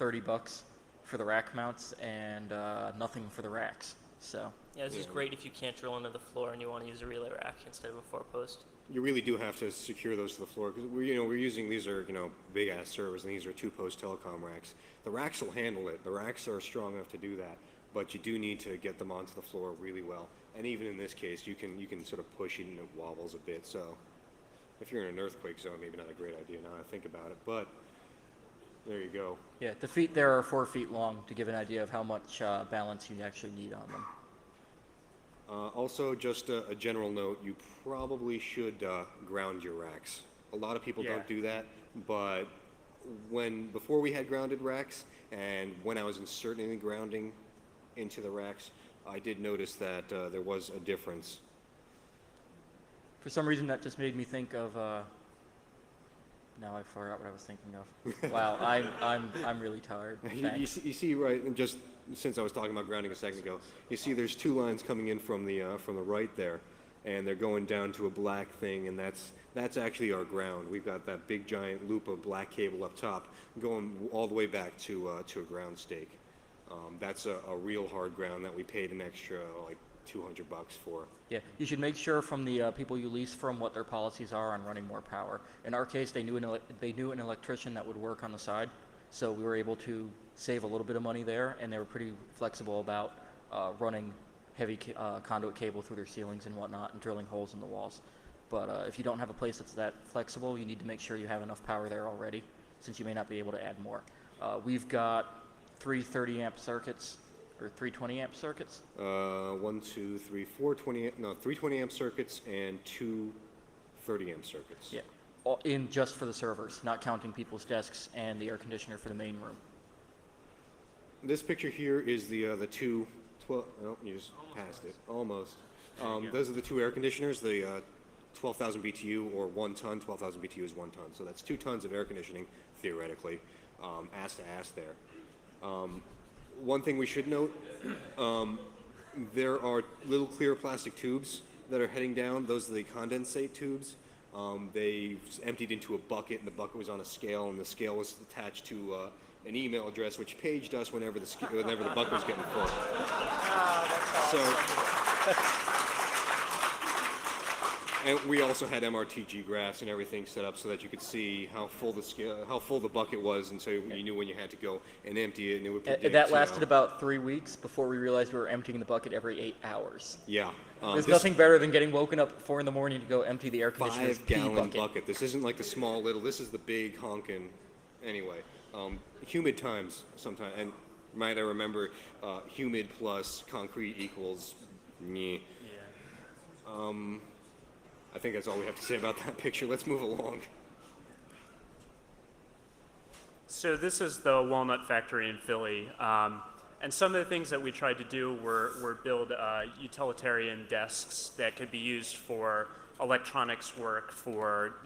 $30 for the rack mounts and nothing for the racks. So Yeah, this is great if you can't drill into the floor and you want to use a relay rack instead of a 4-post. You really do have to secure those to the floor because we're using, these are big ass servers, and these are 2-post telecom racks. The racks will handle it. The racks are strong enough to do that, but you do need to get them onto the floor really well. And even in this case, you can sort of push it and it wobbles a bit. So if you're in an earthquake zone, maybe not a great idea now I think about it, but there you go. yeah, the feet there are 4 feet long to give an idea of how much balance you actually need on them. Also, just a general note, you probably should ground your racks. A lot of people Yeah. don't do that, but before we had grounded racks, and when I was inserting the grounding into the racks, I did notice that there was a difference. For some reason, that just made me think of. Now I forgot what I was thinking of. Wow, I'm really tired. You Thanks. see, right, and just since I was talking about grounding a second ago, you see there's 2 lines coming in from the right there, and they're going down to a black thing, and that's actually our ground. We've got that big giant loop of black cable up top going all the way back to a ground stake. That's a real hard ground that we paid an extra like $200 for. Yeah, you should make sure from the people you lease from what their policies are on running more power. In our case, they knew an electrician that would work on the side, so we were able to save a little bit of money there, and they were pretty flexible about running heavy conduit cable through their ceilings and whatnot, and drilling holes in the walls. But if you don't have a place that's that flexible, you need to make sure you have enough power there already, since you may not be able to add more. We've got 3 30-amp circuits, or 3 20-amp circuits. 1, 2, 3, 4 3 20-amp circuits and 2 30-amp circuits. Yeah, all in just for the servers, not counting people's desks and the air conditioner for the main room. This picture here is the 2 12. Oh, you just passed it. Almost. Those are the 2 air conditioners. The 12,000 BTU or 1 ton. 12,000 BTU is 1 ton. So that's 2 tons of air conditioning theoretically, ass to ass there. One thing we should note, there are little clear plastic tubes that are heading down. Those are the condensate tubes. They emptied into a bucket, and the bucket was on a scale, and the scale was attached to an email address, which paged us whenever whenever the bucket was getting full. And we also had MRTG graphs and everything set up so that you could see how full the bucket was, and so you knew when you had to go and empty it, and it would predict. That lasted about 3 weeks before we realized we were emptying the bucket every 8 hours. Yeah. There's nothing better than getting woken up at 4 in the morning to go empty the air conditioner's pee 5-gallon bucket. bucket. This isn't like the small little. This is the big honkin'. Anyway, humid times sometimes, and might I remember, humid plus concrete equals meh. Yeah. I think that's all we have to say about that picture. Let's move along. So this is the Walnut Factory in Philly. And some of the things that we tried to do were build utilitarian desks that could be used for electronics work, for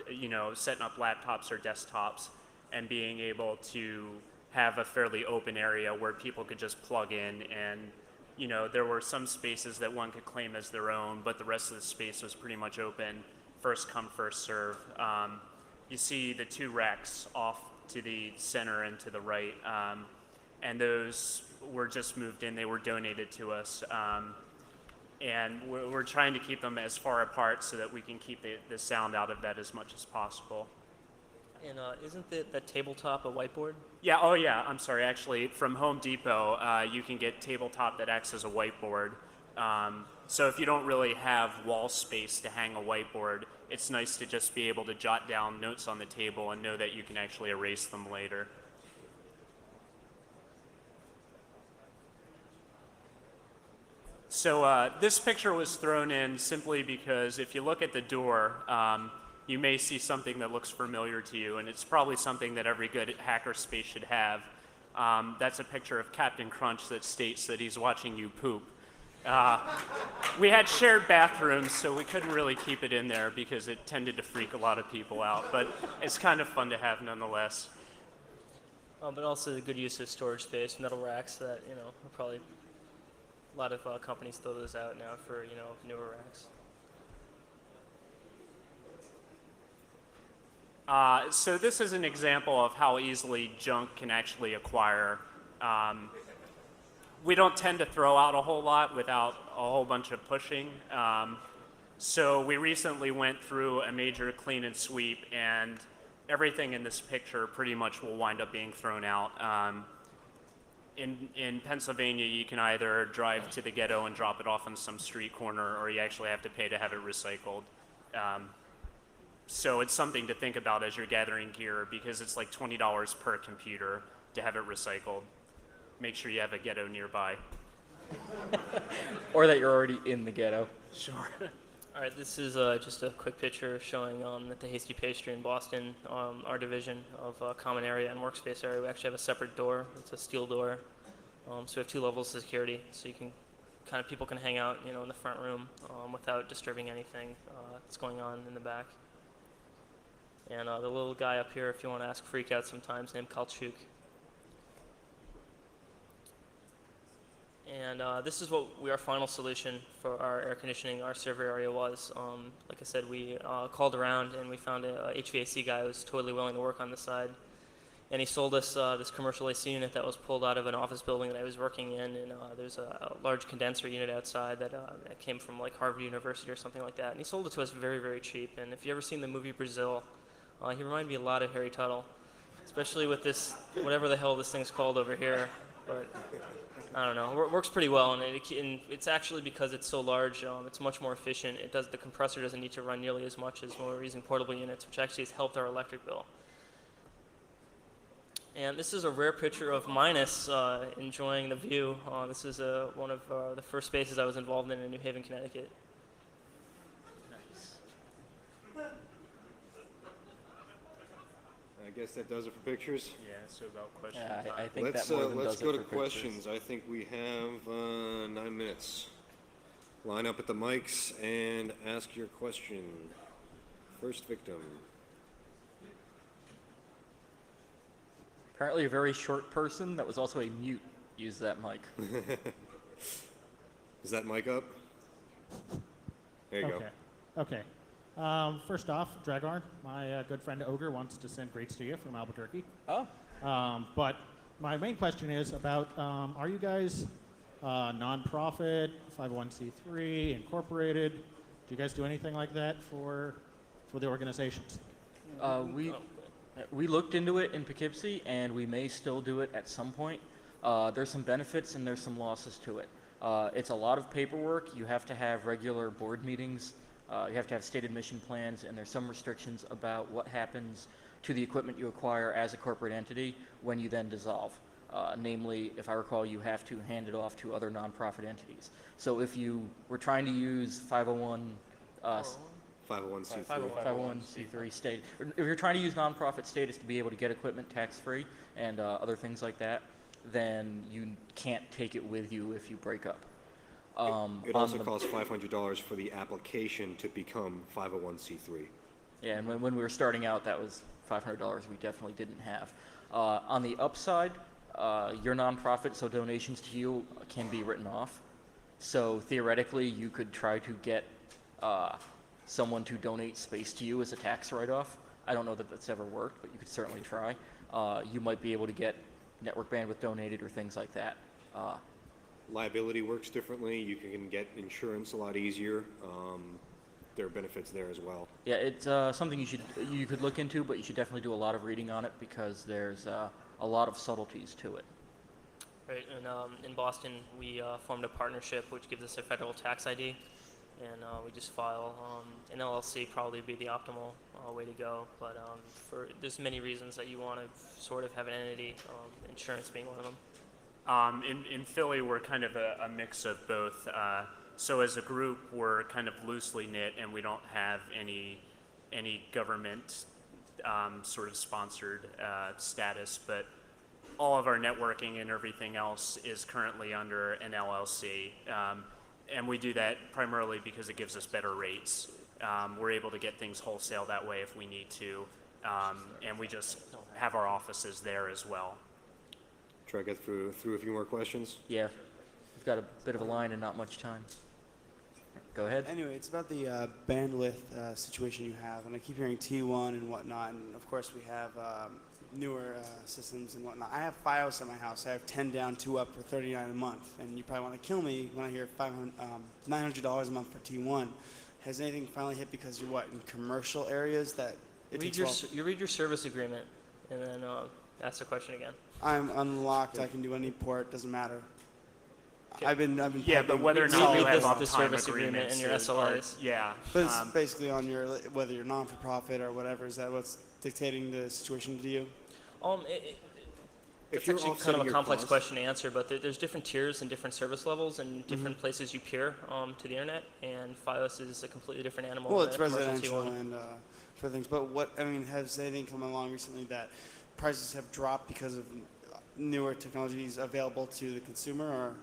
setting up laptops or desktops, and being able to have a fairly open area where people could just plug in, and there were some spaces that one could claim as their own, but the rest of the space was pretty much open, first come, first serve. You see the 2 racks off to the center and to the right, and those were just moved in. They were donated to us, and we're trying to keep them as far apart so that we can keep the sound out of that as much as possible. And isn't that tabletop a whiteboard? Yeah, oh yeah, I'm sorry. Actually, from Home Depot, you can get tabletop that acts as a whiteboard. So if you don't really have wall space to hang a whiteboard, it's nice to just be able to jot down notes on the table and know that you can actually erase them later. So this picture was thrown in simply because if you look at the door, you may see something that looks familiar to you, and it's probably something that every good hackerspace should have. That's a picture of Captain Crunch that states that he's watching you poop. We had shared bathrooms, so we couldn't really keep it in there because it tended to freak a lot of people out, but it's kind of fun to have nonetheless. But also the good use of storage space, metal racks that, probably a lot of companies throw those out now for, newer racks. So this is an example of how easily junk can actually acquire. We don't tend to throw out a whole lot without a whole bunch of pushing. So we recently went through a major clean and sweep, and everything in this picture pretty much will wind up being thrown out. In Pennsylvania, you can either drive to the ghetto and drop it off on some street corner, or you actually have to pay to have it recycled. So it's something to think about as you're gathering gear, because it's like $20 per computer to have it recycled. Make sure you have a ghetto nearby. Or that you're already in the ghetto. Sure. All right, this is just a quick picture showing at the Hasty Pastry in Boston, our division of common area and workspace area. We actually have a separate door. It's a steel door. So we have 2 levels of security, so you can people can hang out, in the front room without disturbing anything that's going on in the back. And the little guy up here, if you want to ask freak out sometimes, named Kalchuk. And this is what our final solution for our air conditioning, our server area was. Like I said, we called around and we found a HVAC guy who was totally willing to work on the side. And he sold us this commercial AC unit that was pulled out of an office building that I was working in. And there's a large condenser unit outside that came from like Harvard University or something like that. And he sold it to us very, very cheap. And if you've ever seen the movie Brazil, he reminded me a lot of Harry Tuttle, especially with this, whatever the hell this thing's called over here. But I don't know. It works pretty well, and it's actually because it's so large, it's much more efficient. The compressor doesn't need to run nearly as much as when we're using portable units, which actually has helped our electric bill. And this is a rare picture of Minus enjoying the view. This is one of the first spaces I was involved in New Haven, Connecticut. I guess that does it for pictures. Yeah, so about questions. Yeah, I think Let's that more than let's does go it to for pictures. questions. I think we have 9 minutes. Line up at the mics and ask your question. First victim. Apparently a very short person that was also a mute used that mic. Is that mic up? There you go. Okay. First off, Dragar, my good friend Ogre wants to send greets to you from Albuquerque. Oh. But my main question is about, are you guys nonprofit, 501c3, incorporated? Do you guys do anything like that for the organizations? We looked into it in Poughkeepsie, and we may still do it at some point. There's some benefits and there's some losses to it. It's a lot of paperwork. You have to have regular board meetings. You have to have state admission plans, and there's some restrictions about what happens to the equipment you acquire as a corporate entity when you then dissolve. Namely, if I recall, you have to hand it off to other nonprofit entities. So if you were trying to use 501c3. 501c3 state, or if you're trying to use nonprofit status to be able to get equipment tax-free and other things like that, then you can't take it with you if you break up. It also costs $500 for the application to become 501c3. Yeah, and when we were starting out, that was $500 we definitely didn't have. On the upside, your nonprofit, so donations to you can be written off. So theoretically, you could try to get someone to donate space to you as a tax write-off. I don't know that that's ever worked, but you could certainly try. You might be able to get network bandwidth donated or things like that. Liability works differently. You can get insurance a lot easier. There are benefits there as well. Yeah, it's something you could look into, but you should definitely do a lot of reading on it because there's a lot of subtleties to it. Right, and in Boston, we formed a partnership which gives us a federal tax ID, and we just file an LLC. Probably be the optimal way to go, but there's many reasons that you want to sort of have an entity, insurance being one of them. In Philly, we're kind of a mix of both. So as a group, we're kind of loosely knit, and we don't have any government sort of sponsored status, but all of our networking and everything else is currently under an LLC. And we do that primarily because it gives us better rates. We're able to get things wholesale that way if we need to, and we just have our offices there as well. Try to get through a few more questions. Yeah, we've got a bit of a line and not much time. Go ahead. Anyway, it's about the bandwidth situation you have, and I keep hearing T1 and whatnot, and of course we have newer systems and whatnot. I have FiOS at my house. I have 10 down, 2 up for $39 a month, and you probably want to kill me when I hear $900 a month for T1. Has anything finally hit because you're what, in commercial areas that it takes You read your service agreement, and then ask the question again. I'm unlocked. I can do any port. Doesn't matter. Okay. I've been Yeah, but whether or not you have the uptime service agreement agreements and your is- SLAs. Yeah. But it's basically on your, whether you're non-for-profit or whatever, is that what's dictating the situation to you? If It's you're actually kind offsetting of a your complex costs- question to answer, but there's different tiers and different service levels and different places you peer to the internet, and FiOS is a completely different animal. Well, than it's a commercial residential T1. and for things. But what, I mean, has anything come along recently that prices have dropped because of newer technologies available to the consumer, or?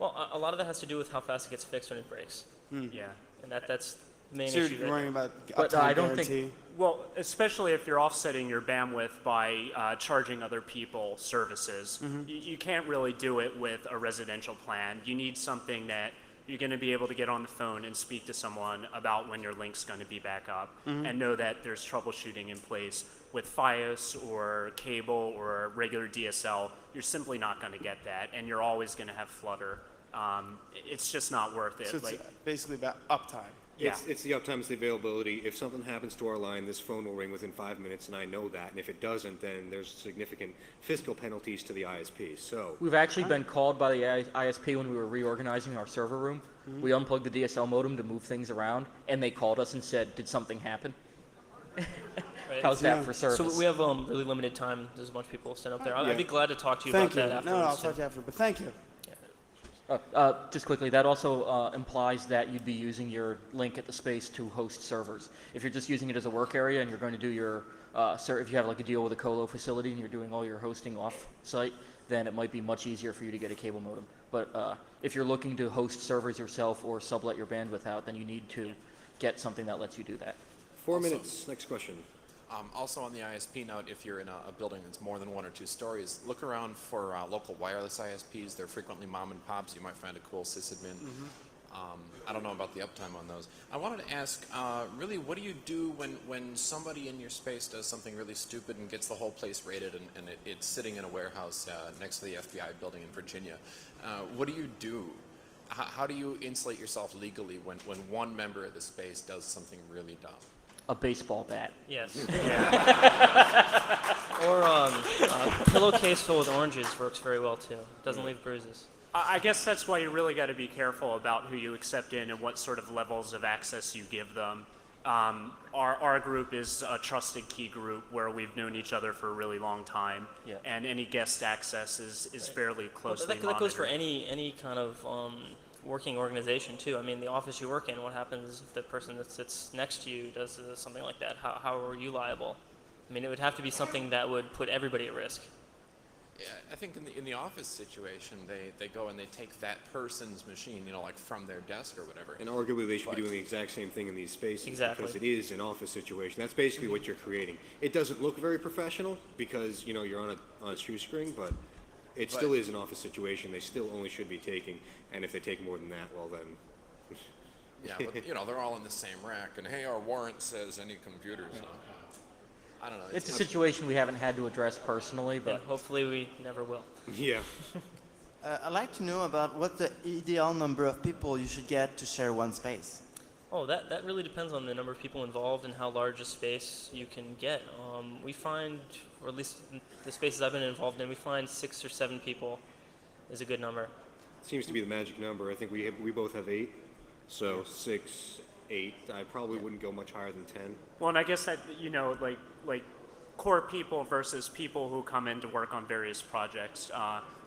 Well, a lot of that has to do with how fast it gets fixed when it breaks, Yeah. and that's the main So issue. you're right worrying there. about But, uptime I don't think- guarantee? Well, especially if you're offsetting your bandwidth by charging other people services, you can't really do it with a residential plan. You need something that you're going to be able to get on the phone and speak to someone about when your link's going to be back up, and know that there's troubleshooting in place. With FiOS or cable or regular DSL, you're simply not going to get that, and you're always going to have flutter. It's just not worth it. So it's Like, basically about uptime. yeah. It's the uptime, it's the availability. If something happens to our line, this phone will ring within 5 minutes, and I know that. And if it doesn't, then there's significant fiscal penalties to the ISP. So We've actually been called by the ISP when we were reorganizing our server room. We unplugged the DSL modem to move things around, and they called us and said, "Did something happen?" Right? How's that Yeah. for service? So we have really limited time. There's a bunch of people sitting up there. Yeah. I'd be glad to talk to you Thank about you. that No, I'll afterwards. talk to you after, but thank you. Just quickly, that also implies that you'd be using your link at the space to host servers. If you're just using it as a work area and you're going to do your, if you have like a deal with a colo facility and you're doing all your hosting off-site, then it might be much easier for you to get a cable modem. But if you're looking to host servers yourself or sublet your bandwidth out, then you need to get something that lets you do that. 4 minutes. Next question. Also on the ISP note, if you're in a building that's more than 1 or 2 stories, look around for local wireless ISPs. They're frequently mom and pops. You might find a cool sysadmin. I don't know about the uptime on those. I wanted to ask, really, what do you do when somebody in your space does something really stupid and gets the whole place raided and it's sitting in a warehouse next to the FBI building in Virginia? What do you do? How do you insulate yourself legally when one member of the space does something really dumb? A baseball bat. Yes. Or a pillowcase full with oranges works very well too. Doesn't leave bruises. I guess that's why you really got to be careful about who you accept in and what sort of levels of access you give them. Our group is a trusted key group where we've known each other for a really long time, Yeah. and any guest access is fairly closely That goes for monitored. any kind of working organization too. I mean, the office you work in, what happens if the person that sits next to you does something like that? How are you liable? I mean, it would have to be something that would put everybody at risk. Yeah, I think in the office situation, they go and they take that person's machine, like from their desk or whatever. And arguably, they should be doing the exact same thing in these spaces Exactly. because it is an office situation. That's basically what you're creating. It doesn't look very professional because you're on a shoestring, but it still is an office situation. They still only should be taking, and if they take more than that, well then. Yeah, but they're all in the same rack, and hey, our warrant says any computers. I don't know. It's a situation we haven't had to address personally, And but hopefully we never will. Yeah. I'd like to know about what the ideal number of people you should get to share one space. Oh, that really depends on the number of people involved and how large a space you can get. We find, or at least in the spaces I've been involved in, we find 6 or 7 people is a good number. Seems to be the magic number. I think we both have 8, so 6, 8. I probably wouldn't go much higher than 10. Well, and I guess that like core people versus people who come in to work on various projects,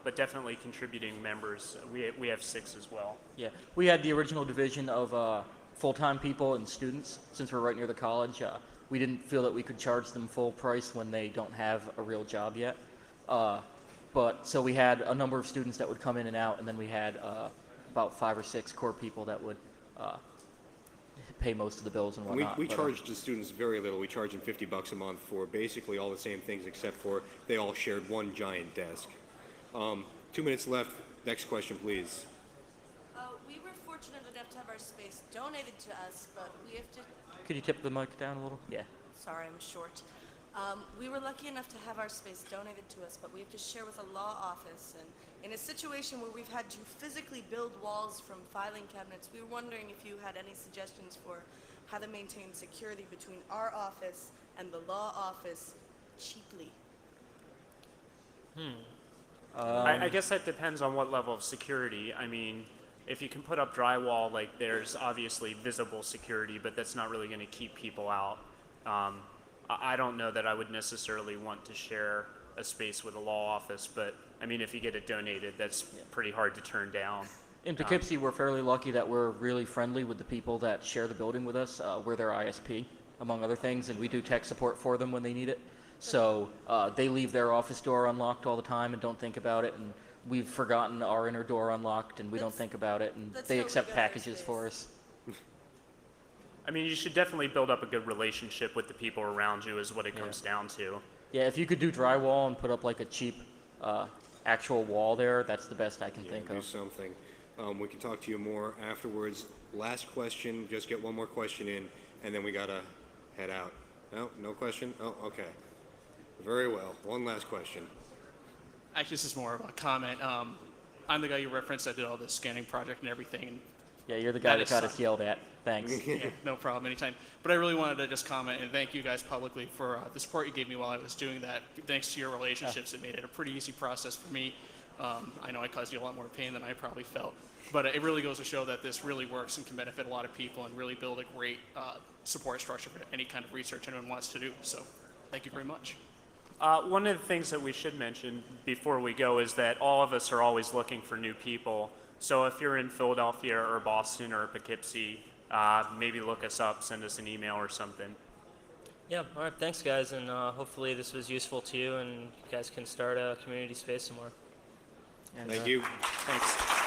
but definitely contributing members. We have 6 as well. yeah, we had the original division of full-time people and students. Since we're right near the college, we didn't feel that we could charge them full price when they don't have a real job yet. But so we had a number of students that would come in and out, and then we had about 5 or 6 core people that would pay most of the bills and We, whatnot. we but, charged the students very little. We charged them $50 a month for basically all the same things except for they all shared one giant desk. 2 minutes left. Next question, please. We were fortunate enough to have our space donated to us, but we have to. could you tip the mic down a little? Yeah. Sorry, I'm short. We were lucky enough to have our space donated to us, but we have to share with a law office. And in a situation where we've had to physically build walls from filing cabinets, we were wondering if you had any suggestions for how to maintain security between our office and the law office cheaply. I guess that depends on what level of security. I mean, if you can put up drywall, like there's obviously visible security, but that's not really going to keep people out. I don't know that I would necessarily want to share a space with a law office, but I mean, if you get it donated, that's pretty hard to turn down. In Poughkeepsie, we're fairly lucky that we're really friendly with the people that share the building with us. We're their ISP, among other things, and we do tech support for them when they need it. So they leave their office door unlocked all the time and don't think about it, and we've forgotten our inner door unlocked and we don't think about it, and that's they how we accept got our packages space. for us. I mean, you should definitely build up a good relationship with the people around you is what it comes down to. Yeah, if you could do drywall and put up like a cheap actual wall there, that's the best I can think Do of. something. We can talk to you more afterwards. Last question. Just get one more question in, and then we gotta head out. No question? Oh, okay. Very well. One last question. Actually, this is more of a comment. I'm the guy you referenced that did all the scanning project and everything. And Yeah, you're the guy That that is got us yelled at. Thanks. yeah, no problem, anytime. But I really wanted to just comment and thank you guys publicly for the support you gave me while I was doing that. Thanks to your relationships, it made it a pretty easy process for me. I know I caused you a lot more pain than I probably felt. But it really goes to show that this really works and can benefit a lot of people and really build a great support structure for any kind of research anyone wants to do. So thank you very much. One of the things that we should mention before we go is that all of us are always looking for new people. So if you're in Philadelphia or Boston or Poughkeepsie, maybe look us up, send us an email or something. Yeah, all right, thanks guys, and hopefully this was useful to you and you guys can start a community space somewhere. And, Thank you. Thanks.